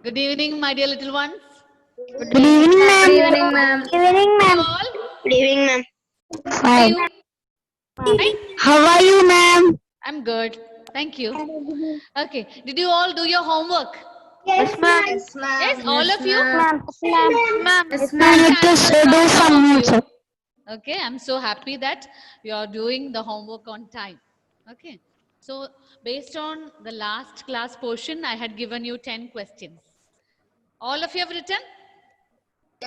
Good evening, my dear little ones. Good evening, ma'am. Good evening, ma'am. Good evening, You ma'am. all, Good evening, ma'am. how are you? Hi. How are you, ma'am? I'm good. Thank you. Okay. Did you all do your homework? Yes, ma'am. Yes, ma'am. Yes, all of you? Ma'am. Ma'am. Yes, I ma'am. need to Answers do from some of notes. you. Okay, I'm so happy that you are doing the homework on time. Okay, so based on the last class portion, I had given you 10 questions. All of you have written?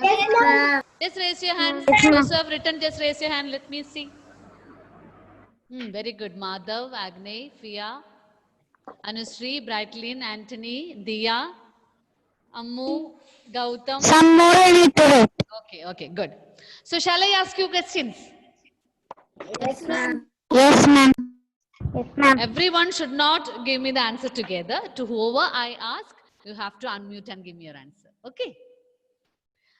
Yes, ma'am. Just raise your hands. Yes, ma'am. Those who have written, just raise your hand. Let me see. Very good. Madhav, Agnay, Fia, Anushree, Brightlin, Anthony, Dia, Ammu, Gautam. Some more I need to write. Okay, good. So shall I ask you questions? Yes, ma'am. Yes, ma'am. Yes, ma'am. Everyone should not give me the answer together. To whoever I ask, you have to unmute and give me your answer. Okay.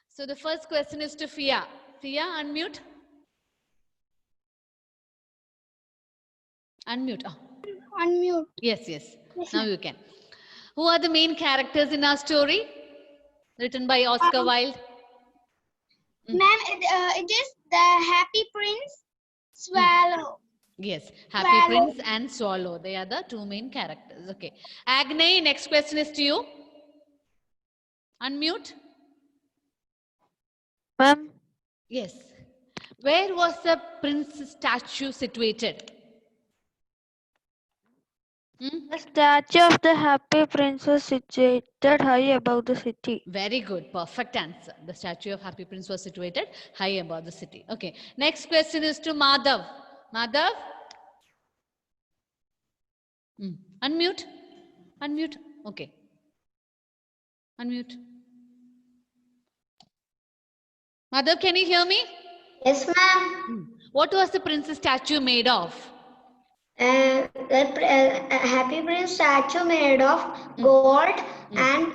So the first question is to Fia. Fia, unmute. Unmute. Oh. Unmute. Yes. Now you can. Who are the main characters in our story? Written by Oscar Wilde. Ma'am, it is the Happy Prince, Swallow. Yes, Happy Swallow. Prince and Swallow. They are the two main characters. Okay. Agnay, next question is to you. Unmute. Ma'am. Yes. Where was the prince statue situated? The statue of the happy prince was situated high above the city. Very good. Perfect answer. The statue of Happy Prince was situated high above the city. Okay. Next question is to Madhav. Madhav? Unmute. Unmute. Okay. Unmute. Madhav, can you hear me? Yes, ma'am. What was the prince's statue made of? Happy Prince statue made of gold and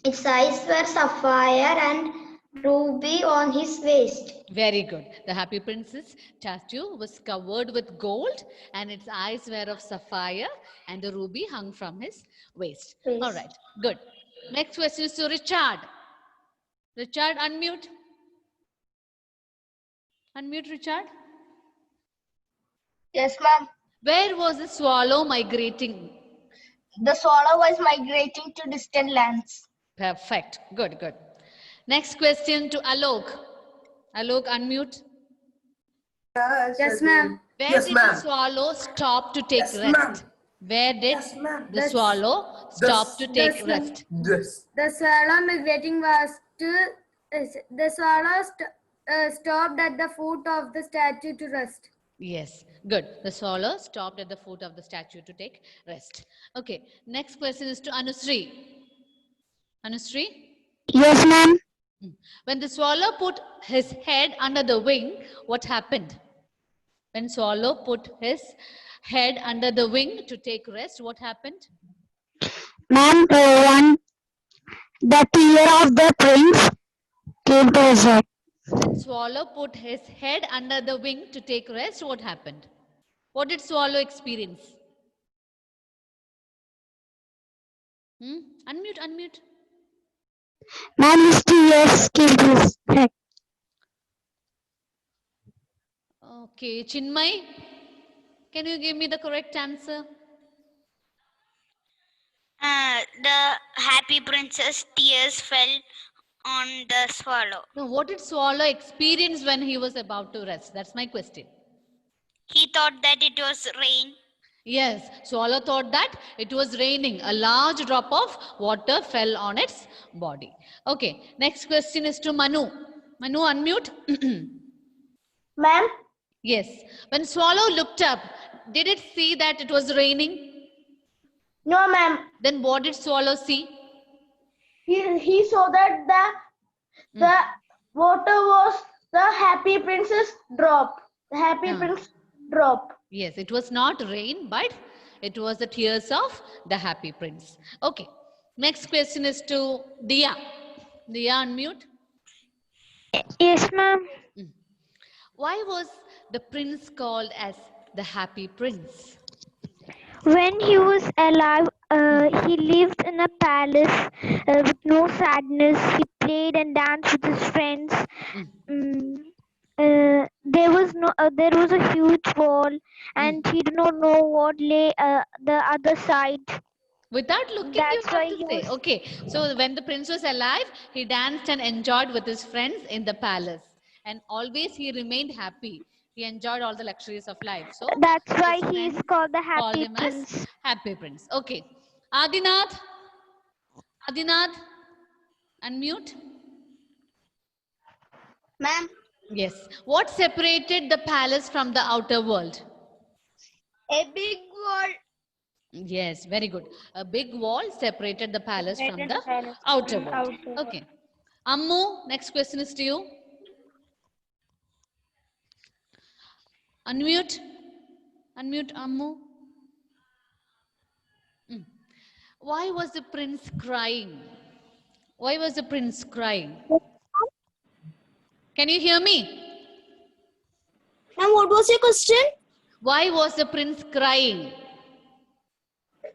its eyes were sapphire and ruby on his waist. Very good. The Happy Prince's statue was covered with gold and its eyes were of sapphire and a ruby hung from his waist. Waist. All right. Good. Next question is to Richard. Richard, unmute. Unmute, Richard. Yes, ma'am. Where was the swallow migrating? The swallow was migrating to distant lands. Perfect. Good. Next question to Alok. Alok, unmute. Yes, ma'am. Where did the swallow stop to take rest? Where did the swallow stop to take rest? The swallow migrating was to the swallow stopped at the foot of the statue to rest. Yes, good. The swallow stopped at the foot of the statue to take rest. Okay, next question is to Anushree. Anushree, Yes, ma'am. when the swallow put his head under the wing, what happened? When swallow put his head under the wing to take rest, what happened? Ma'am, the tear of the prince came to his head. When swallow put his head under the wing to take rest, what happened? What did swallow experience? Unmute. Ma'am, his tears came to his head. Okay, Chinmay, can you give me the correct answer? The happy princess tears fell on the swallow. No, what did swallow experience when he was about to rest? That's my question. He thought that it was rain. Yes, swallow thought that it was raining. A large drop of water fell on its body. Okay, next question is to Manu. Manu, unmute. Ma'am? Yes, when swallow looked up, did it see that it was raining? No, ma'am. Then what did swallow see? He saw that the water was the Happy Prince's drop. The Happy Prince drop. Yes, it was not rain, but it was the tears of the Happy Prince. Okay, next question is to Dia. Dia, unmute. Yes, ma'am. Why was the prince called as the Happy Prince? When he was alive He lived in a palace with no sadness. He played and danced with his friends. Mm. There was a huge wall, Mm. and he did not know what lay the other side. Without looking, you That's have why to he say. was. Okay. So when the prince was alive, he danced and enjoyed with his friends in the palace. And always he remained happy. He enjoyed all the luxuries of life. So That's why his he is friends called the called Happy him as Prince. Happy Prince. Okay. Adinath. Adinath. Unmute. Ma'am, Yes. What separated the palace from the outer world? a big wall. Yes, very good. A big wall separated the palace from Separated the the palace outer from world. outer world. Okay. Ammu, next question is to you. Unmute. Unmute, Ammu. Why was the prince crying? Why was the prince crying? Can you hear me? Ma'am, what was your question? Why was the prince crying?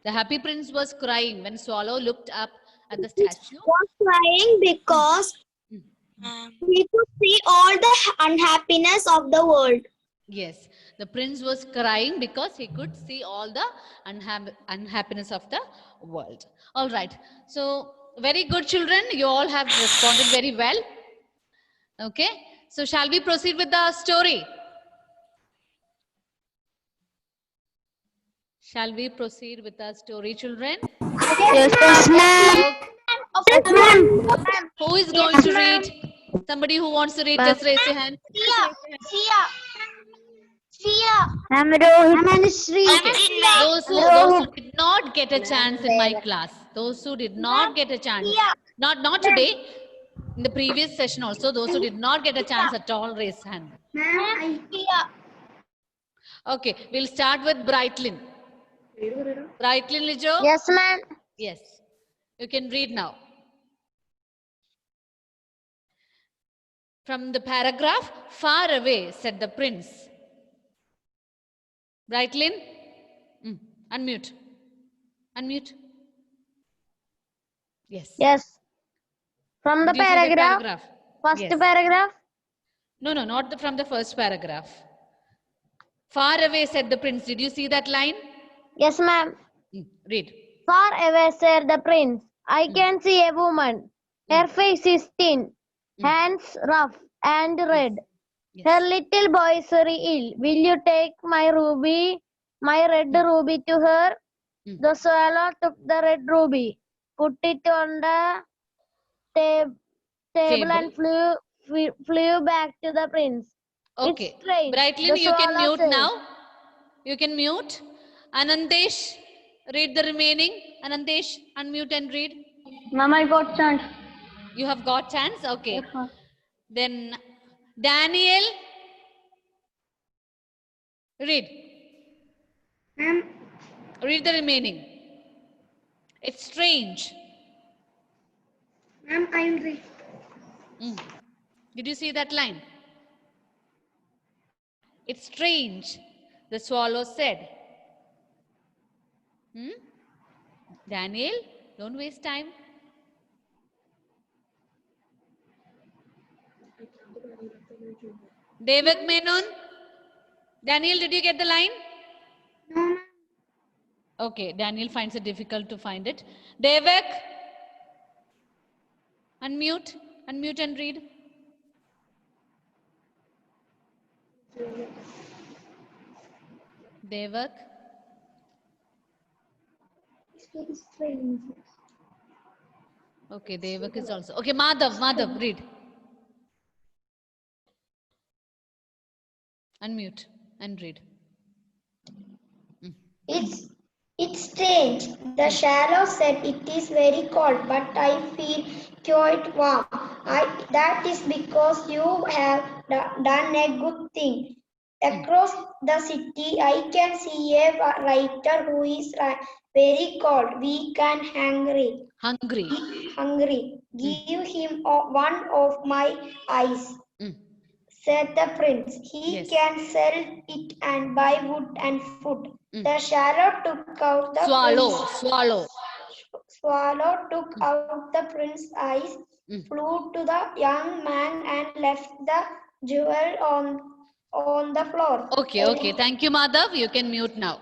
The happy prince was crying when Swallow looked up at the statue. Was crying because he could see all the unhappiness of the world. Yes, the prince was crying because he could see all the unhappiness of the world. All right. So, very good, children. You all have responded very well. Okay. So, shall we proceed with the story? Shall we proceed with the story, children? Yes, ma'am. Okay. Yes, ma'am. Who is going to read? Somebody who wants to read, just raise your hand. Sia. I'm Rohit. Okay. Those who did not get a chance in my class, those who did not get a chance, not today, in the previous session also, those who did not get a chance at all, raise hand. Okay, we'll start with Brightlin. Brightlin Lijo? Yes, ma'am. Yes. You can read now. From the paragraph, far away, said the prince. Brightlin? Unmute. Unmute. Yes. Yes. From the Did you see the paragraph. First Yes. paragraph. No, not from the first paragraph. Far away, said the prince. Did you see that line? Yes, ma'am. Read. Far away, said the prince. I can see a woman. Her face is thin, hands rough and red. Yes. Her little boy is very ill. Will you take my ruby, my red ruby to her? The swallow took the red ruby, put it on the table and flew back to the prince. Okay. It's strange. Brightlin, The you can swallow mute said. now. You can mute. Anandesh, read the remaining. Anandesh, unmute and read. Ma'am, I got chance. You have got chance? Okay. Yes, ma'am. Then Daniel, read. Read the remaining. It's strange. Ma'am, I will read. Did you see that line? It's strange, the swallow said. Daniel, don't waste time. Devak Menon. Daniel, did you get the line? No, Okay, Daniel finds it difficult to find it. Devak, unmute and read. Devak. it's very strange. Okay, Devak is also. Okay, Madhav, read. Unmute and read. It's strange. The shallow said it is very cold, but I feel quite warm. That is because you have done a good thing. Across the city, I can see a writer who is very cold, weak and hungry. Give him one of my eyes, said the prince. He Yes. can sell it and buy wood and food. The swallow took out the swallow took out the prince's eyes, flew to the young man and left the jewel on the floor. Okay. Thank you, Madhav. You can mute now.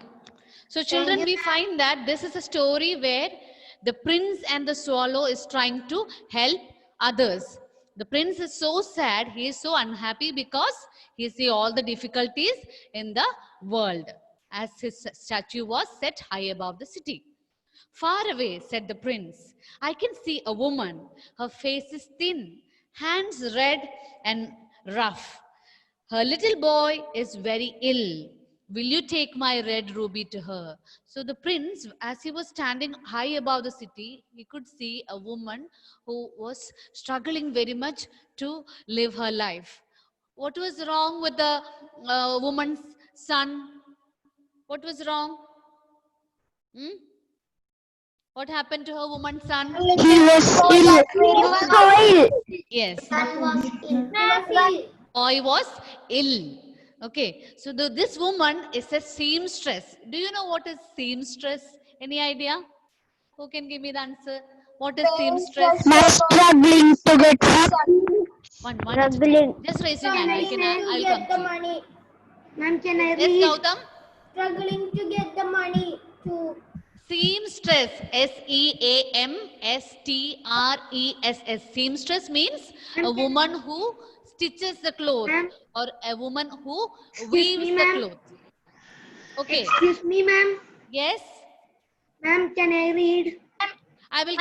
So children, we find that this is a story where the prince and the swallow is trying to help others. The prince is so sad, he is so unhappy because he sees all the difficulties in the world as his statue was set high above the city. Far away, said the prince, I can see a woman. Her face is thin, hands red and rough. Her little boy is very ill. Will you take my red ruby to her? So the prince, as he was standing high above the city, he could see a woman who was struggling very much to live her life. What was wrong with the woman's son? What was wrong? What happened to her woman's son? He was ill. Yes. Son was ill. Boy was ill. Okay, so this woman is a seamstress. Do you know what is seamstress? Any idea? Who can give me the answer? What is seamstress? Struggling to get One. Struggling. Just raise your hand. I'll come to you. money. Ma'am, can I Yes, Gautam. Struggling to get the money to. Seamstress. Seamstress. Seamstress means a woman who stitches the cloth or a woman who weaves the cloth. Okay. Excuse me, ma'am. Yes. Ma'am, can I read? I will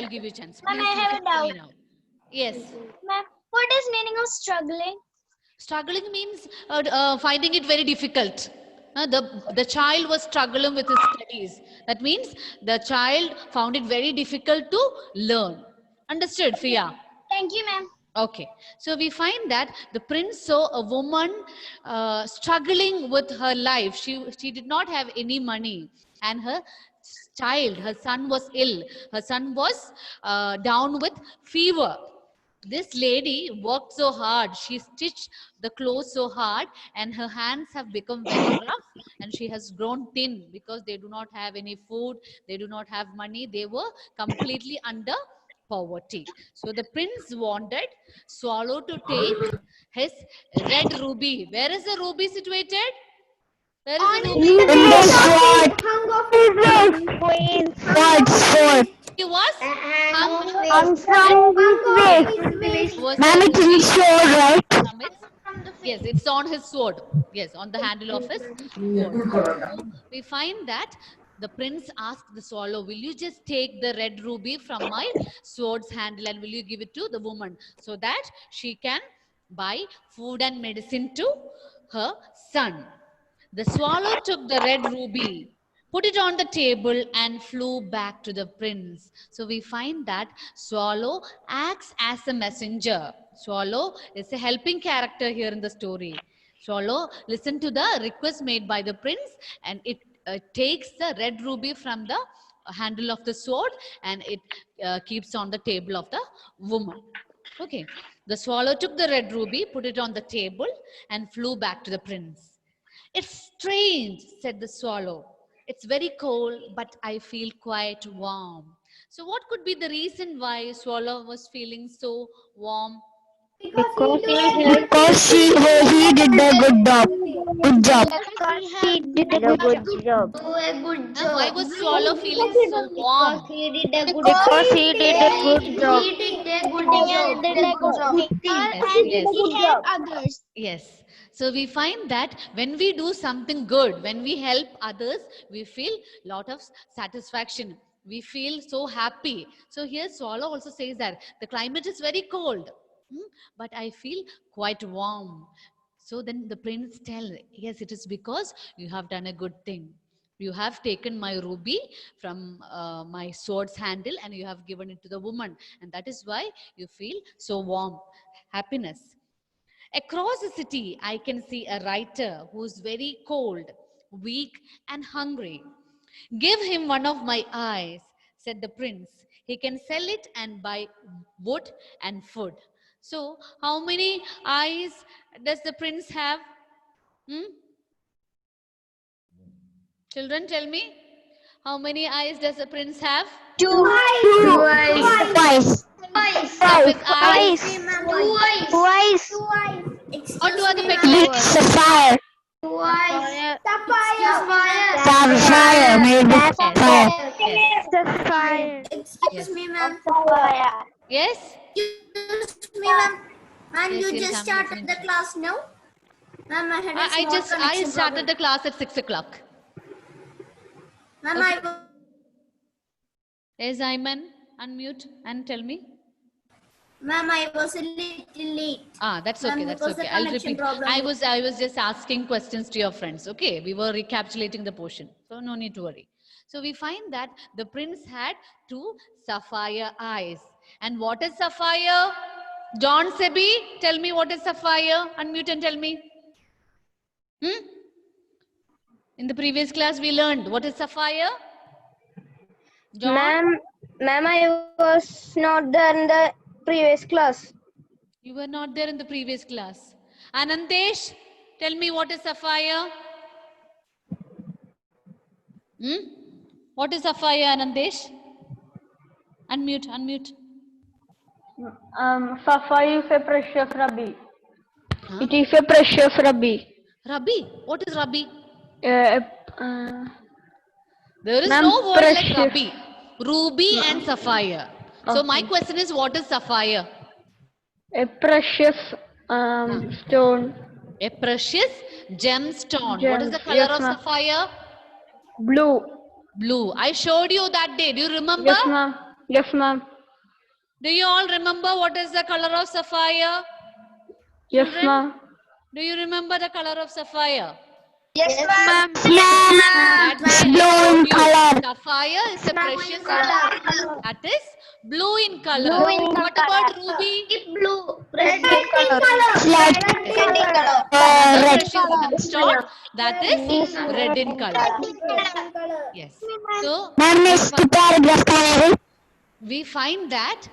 give you chance. Please I have listen a to me doubt. now. Yes. Ma'am, what is meaning of struggling? Struggling means finding it very difficult. The child was struggling with his studies. That means the child found it very difficult to learn. Understood, Fia? Thank you, ma'am. Okay. So we find that the prince saw a woman struggling with her life. She did not have any money, and her son was ill. Her son was down with fever. This lady worked so hard. She stitched the clothes so hard, and her hands have become very rough, and she has grown thin because they do not have any food, they do not have money, they were completely under poverty. So the prince wanted Swallow to take his red ruby. Where is the ruby situated? Where is the ruby? He was hung Yes, it's on his sword. Yes, on the handle of his sword. So we find that the prince asked the swallow, will you just take the red ruby from my sword's handle and will you give it to the woman so that she can buy food and medicine to her son? The swallow took the red ruby, put it on the table and flew back to the prince. So we find that swallow acts as a messenger. Swallow is a helping character here in the story. Swallow listened to the request made by the prince and it takes the red ruby from the handle of the sword and it keeps on the table of the woman. Okay, the swallow took the red ruby, put it on the table and flew back to the prince. It's strange, said the swallow. It's very cold, but I feel quite warm. So what could be the reason why swallow was feeling so warm? Because he did a good job. He did a good job. Why was swallow feeling so warm? Because he did a good job. Yes. So we find that when we do something good, when we help others, we feel lot of satisfaction. We feel so happy. So here swallow also says that the climate is very cold, but I feel quite warm. So then the prince tell, yes, it is because you have done a good thing. You have taken my ruby from my sword's handle and you have given it to the woman. And that is why you feel so warm, happiness. Across the city, I can see a writer who's very cold, weak, and hungry. Give him one of my eyes, said the prince. He can sell it and buy wood and food. So, how many eyes does the prince have? Children, tell me, how many eyes does a prince have? Twice. Start with eyes. Twice. What two are the Big peculiarities? sapphire. Sapphire. Made with sapphire. Yes. Sapphire. Yes. me, ma'am. Yes. Excuse me, ma'am. Ma'am, Yes, you yes, just I'm started listening the to you. class now? Ma'am, I had a I small started connection the class at 6 o'clock. Ma'am, Okay. I Yes, Ayman, unmute and tell me. Ma'am, I was a little late. That's Ma'am, okay. it That's was a okay. I'll connection repeat. problem. I was just asking questions to your friends. Okay, we were recapitulating the portion, so no need to worry. So we find that the prince had two sapphire eyes. And what is sapphire? John Sebi, tell me what is sapphire. Unmute and tell me. In the previous class, we learned what is sapphire. John, Ma'am, I was not there in the previous class. you were not there in the previous class. Anandesh, tell me what is sapphire. What is sapphire, Anandesh? Unmute. Sapphire is a precious ruby. Huh? It is a precious ruby. Rabi. What is Rabi? Uh, There is Ma'am, no word like precious. Rabi. Ruby and sapphire. So my Okay. question is, what is sapphire? A precious stone. A precious gemstone. What is the Gems. color Yes, of ma'am. sapphire? Blue. Blue. I showed you that day. Do you remember? Yes, ma'am. Yes, ma'am. Do you all remember what is the color of sapphire? Yes, Children? ma'am. Do you remember the color of sapphire? Yes, ma'am. That day I Blue showed in you. color. Sapphire is a precious stone. That is blue in color. Blue in What color. about ruby? Blue. Red in color. Red Another red precious gemstone that is red in color. Yes. So Ma'am, next paragraph can I read? we find that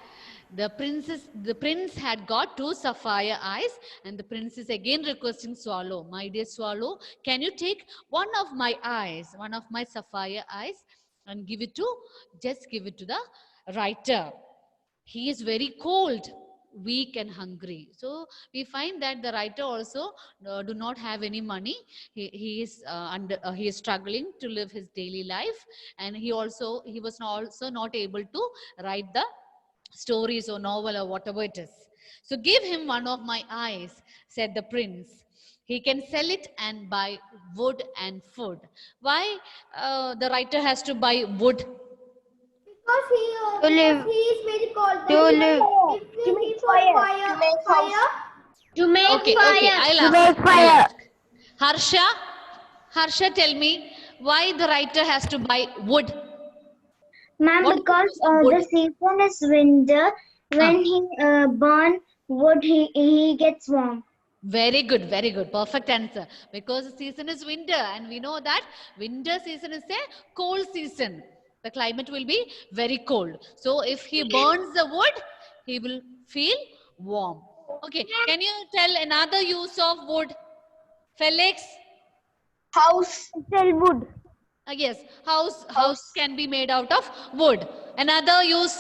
the prince had got two sapphire eyes, and the prince is again requesting Swallow, my dear Swallow, can you take one of my eyes, one of my sapphire eyes, and give it to the writer. He is very cold, weak and hungry. So we find that the writer also do not have any money. He is struggling to live his daily life, and he was also not able to write the stories or novel or whatever it is. So give him one of my eyes, said the prince. He can sell it and buy wood and food. Why the writer has to buy wood? Because To live. he is very cold. To live. If he keeps on fire, To make Okay, I'll To ask. make I'll fire. ask. Harsha, tell me why the writer has to buy wood. Ma'am, What because is wood? the season is winter. When he burn wood, he gets warm. Very good, perfect answer. Because the season is winter, and we know that winter season is a cold season. The climate will be very cold. So if he burns the wood, he will feel warm. Okay, can you tell another use of wood? Felix? House. Sell wood. Yes, house can be made out of wood. Another use?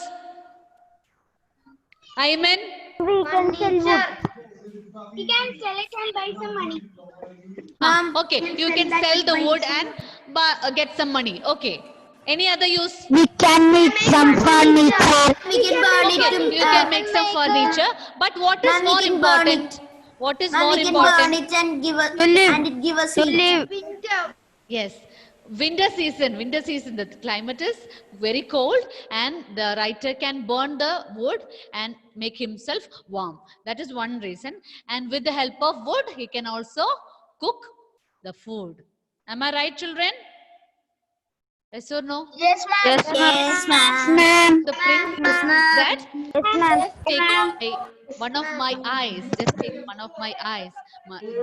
Ayman? We can sell wood. he can sell it and buy some money. Okay, you can sell the wood and get some money. Okay. Any other use? We can make some furniture. We can burn Okay, you can make some furniture. But what is Ma'am, we more can burn important? What is Ma'am, more we can burn important? it and give us To live. and it give us To heat. live. Yes. Winter season, the climate is very cold, and the writer can burn the wood and make himself warm. That is one reason. And with the help of wood, he can also cook the food. Am I right, children? Yes or no? Yes, ma'am. Yes, ma'am. The prince that Yes, ma'am. take one of my eyes, just take one of my eyes,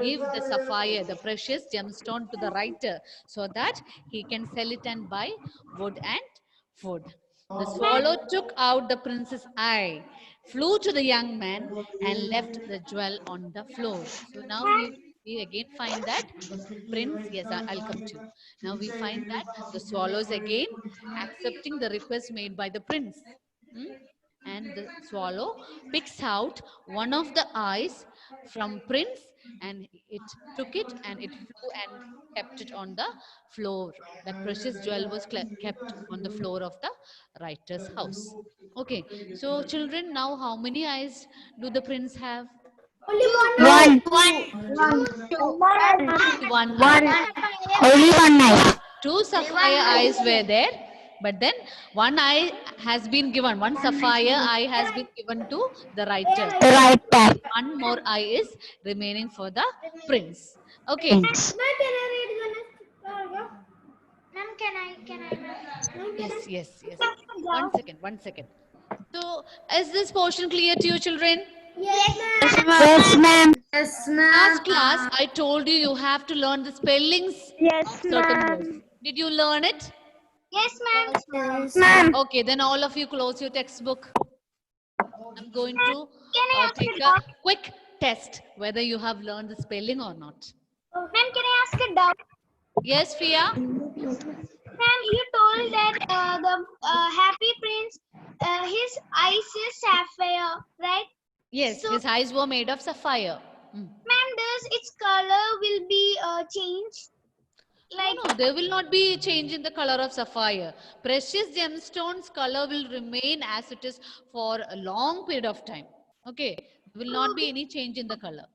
give the sapphire, the precious gemstone, to the writer, so that he can sell it and buy wood and food. The swallow took out the prince's eye, flew to the young man, and left the jewel on the floor. So now We again find that prince, yes, I'll come to you. Now we find that the swallows again accepting the request made by the prince. Hmm? And the swallow picks out one of the eyes from prince, and it took it and it flew and kept it on the floor. That precious jewel was kept on the floor of the writer's house. Okay, so children, now how many eyes do the prince have? One. One eye. Only one eye. Two sapphire eyes were there, but then one eye has been given. One sapphire eye has been given to the writer. Right eye. One more eye is remaining for the prince. Okay. Yes. One second. So, is this portion clear to you, children? Yes, ma'am. Last class, I told you you have to learn the spellings of certain words. Did you learn it? Yes, ma'am. Ma'am. Okay, then all of you close your textbook. I'm going to take a quick test whether you have learned the spelling or not. Ma'am, can I ask a doubt? Yes, Fia? Ma'am, you told that the Happy Prince, his eyes is sapphire, right? Yes, So- his eyes were made of sapphire. Ma'am, does its color will be changed? Like, No, there will not be change in the color of sapphire. Precious gemstones color will remain as it is for a long period of time. Okay, there will not be any change in the color.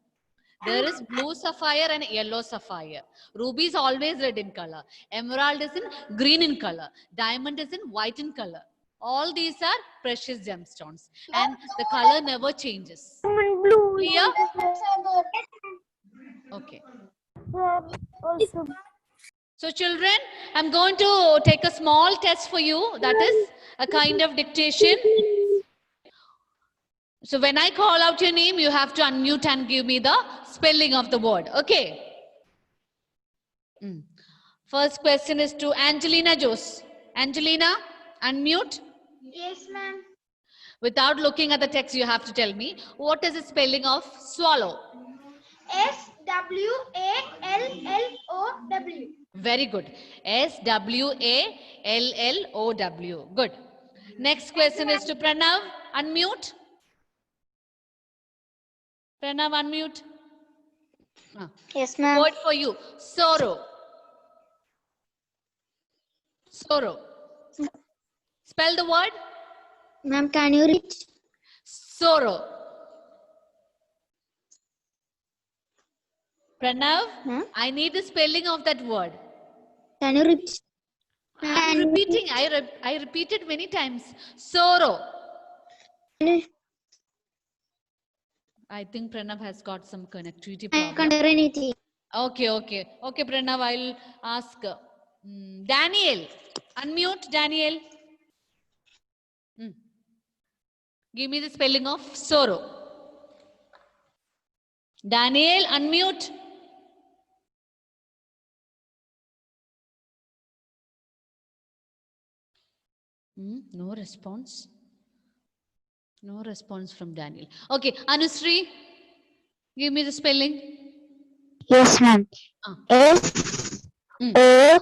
There is blue sapphire and yellow sapphire. Ruby is always red in color. Emerald is in green in color. Diamond is in white in color. All these are precious gemstones, and the color never changes. Clear? Okay. So children, I'm going to take a small test for you. That is a kind of dictation. So when I call out your name, you have to unmute and give me the spelling of the word. Okay. First question is to Angelina Jose. Angelina, unmute. yes, ma'am. Without looking at the text, you have to tell me what is the spelling of swallow. SWALLOW. Very good. SWALLOW. Good. Next question is to Pranav. Unmute. Pranav, unmute. Yes, ma'am. Word for you. Sorrow. Sorrow. Spell the word. Ma'am, can you reach? Sorrow. Pranav, I need the spelling of that word. Can you reach? I'm repeating. I repeated many times. Sorrow. I think Pranav has got some connectivity I can't problem. hear anything. Okay, Pranav, I'll ask. Daniel, unmute, Daniel. Give me the spelling of sorrow. Daniel, unmute. No response. No response from Daniel. Okay, Anushree, give me the spelling. Yes, ma'am. SORROW.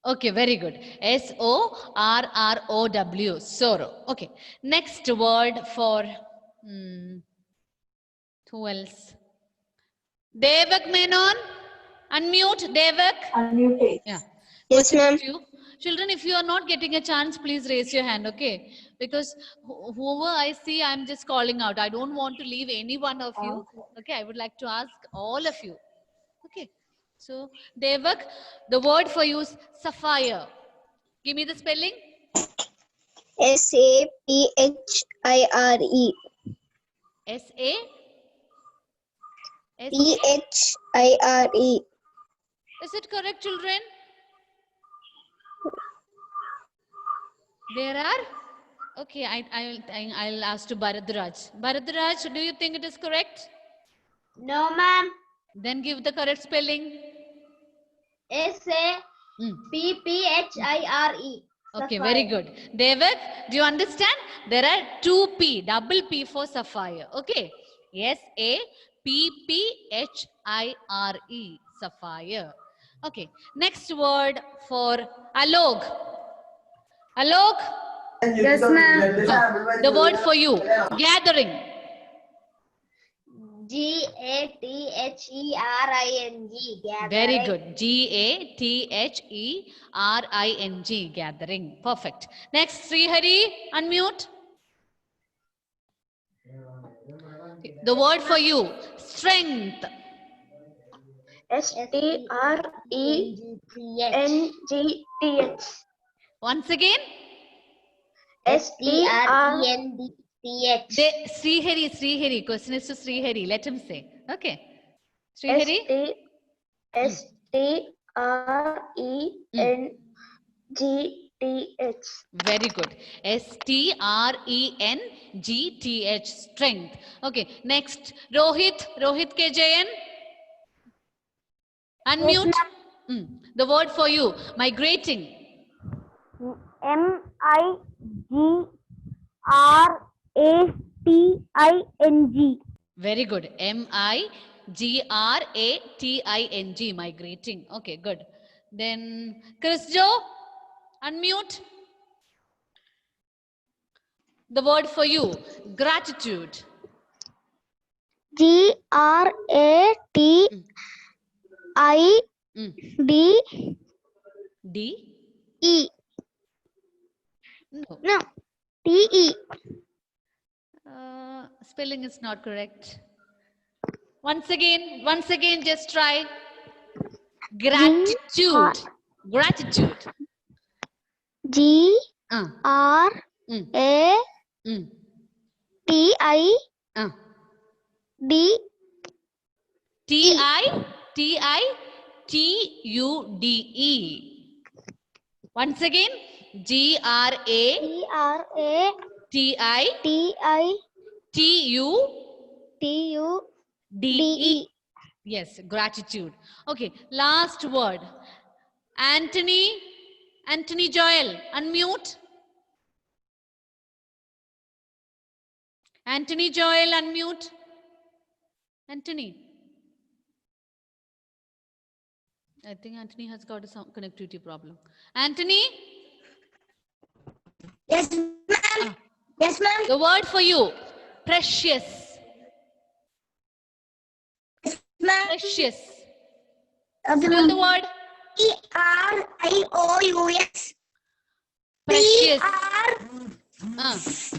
Okay, very good. SORROW. Sorrow. Okay. Next word for who else? Devak Menon. Unmute, Devak. Unmuted. Yeah. Yes, ma'am. Children, if you are not getting a chance, please raise your hand, okay? Because whoever I see, I'm just calling out. I don't want to leave any one of you. Okay, I would like to ask all of you. Okay. So, Devak, the word for you is sapphire. Give me the spelling. SAPHIRE. S-A? PHIRE. Is it correct, children? There are? Okay, I'll ask to Bharadraj. Bharadraj, do you think it is correct? No, ma'am. Then give the correct spelling. SAPPHIRE. Okay, very good. Devak, do you understand? There are two P, double P for sapphire. Okay. S-A-P-P-H-I-R-E. Sapphire. Okay. Next word for Alok. Alok. Yes, ma'am. The word for you. Gathering. Gathering. Very good. Gathering. Gathering. Perfect. Next, Srihari, unmute. The word for you. Strength. Strength. Once again. Strength. Srihari. Question is to Srihari. Let him say. Okay. Srihari. Strength. Very good. Strength. Strength. Okay. Next, Rohit. Rohit KJN. Unmute. The word for you. Migrating. Migrating. Very good. Migrating. Migrating. Okay, good. Then Chris Joe, unmute. The word for you. Gratitude. Gratide. D. No. Te. Spelling is not correct. Once again, just try. Gratitude. Gratitude. Gratitide. Titude. Once again, Gratitude. Yes, gratitude. Okay, last word. Anthony Joel, unmute. Anthony Joel, unmute. Anthony. I think Anthony has got a connectivity problem. Anthony? Yes, ma'am. Yes, ma'am. The word for you. Precious. Precious. Spell the word. Precious. Precious. Precious.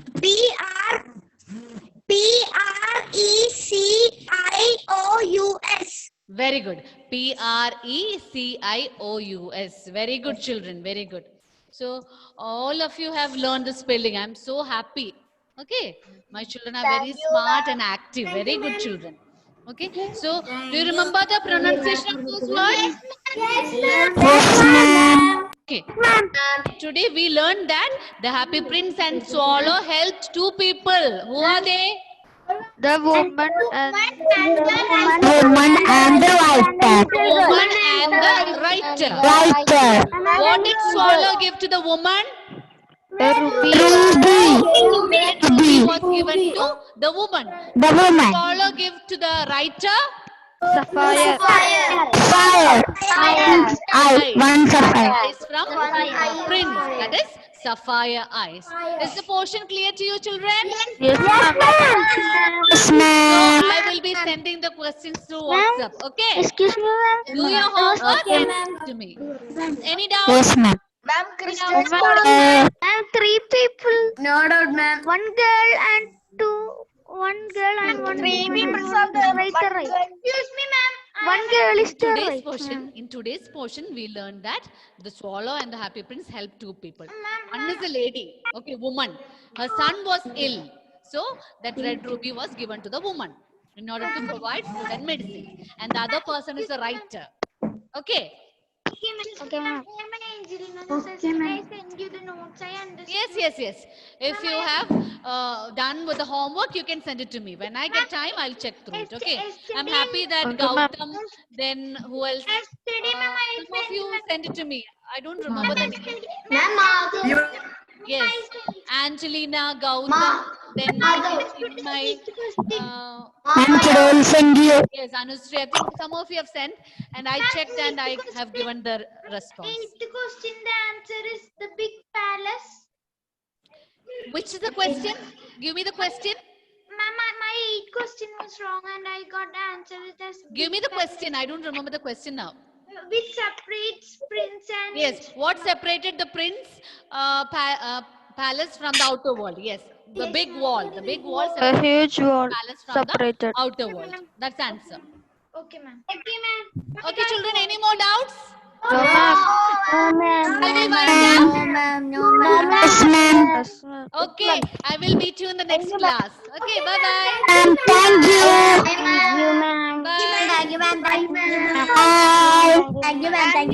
Very good. Precious. Very good, children. Very good. So all of you have learned the spelling. I'm so happy. Okay. My children are very smart and active. Very good children. Okay. So do you remember the pronunciation of those words? Okay. Today we learned that the Happy Prince and Swallow helped two people. Who are they? The woman and Woman and the writer. What did Swallow give to the woman? Ruby was given to the woman. Swallow give to the writer? sapphire. Eyes from Prince. That is sapphire eyes. Is the portion clear to you, children? Yes, ma'am. So I will be sending the questions through WhatsApp. Okay? Excuse me, ma'am. Do your homework and send it to me. Any doubt? Yes, Ma'am, Ma'am, 3 people. no doubt, ma'am. One girl and one people from the writer. Excuse me, ma'am. One girl is the In today's portion, we learned that the Swallow and the Happy Prince helped two people. One is a lady, okay, woman. Her son was ill, so that red ruby was given to the woman in order to provide food and medicine. And the other person is a writer. Okay. Okay, ma'am. Yes. If you have done with the homework, you can send it to me. When I get time, I'll check through it. Okay. I'm happy that Okay, ma'am. Gautam, then who else? Some of you send it to me. I don't remember the name. Yes. Angelina, Gautam, then my Yes, Anushree, I think some of you have sent, and I checked and I have given the response. The question, the answer is the big palace. Which is the question? Give me the question. My 8 question was wrong and I got the answer. It has Give me big the question. I don't remember the question now. palace, which separates prince and Yes, what separated the palace from the outer world? Yes, the big wall. The big wall A separated huge wall the palace from separated. the outer world. That's the answer. Okay, ma'am. Okay, ma'am. Okay, children, any more doubts? No, ma'am. No, ma'am. Shall we wind up? No, ma'am. Yes, ma'am. Okay, I will meet you in the next class. Okay, bye-bye. Thank you, ma'am. Bye. Thank you, ma'am. Thank you, ma'am. Bye. Thank you, ma'am. Thank you.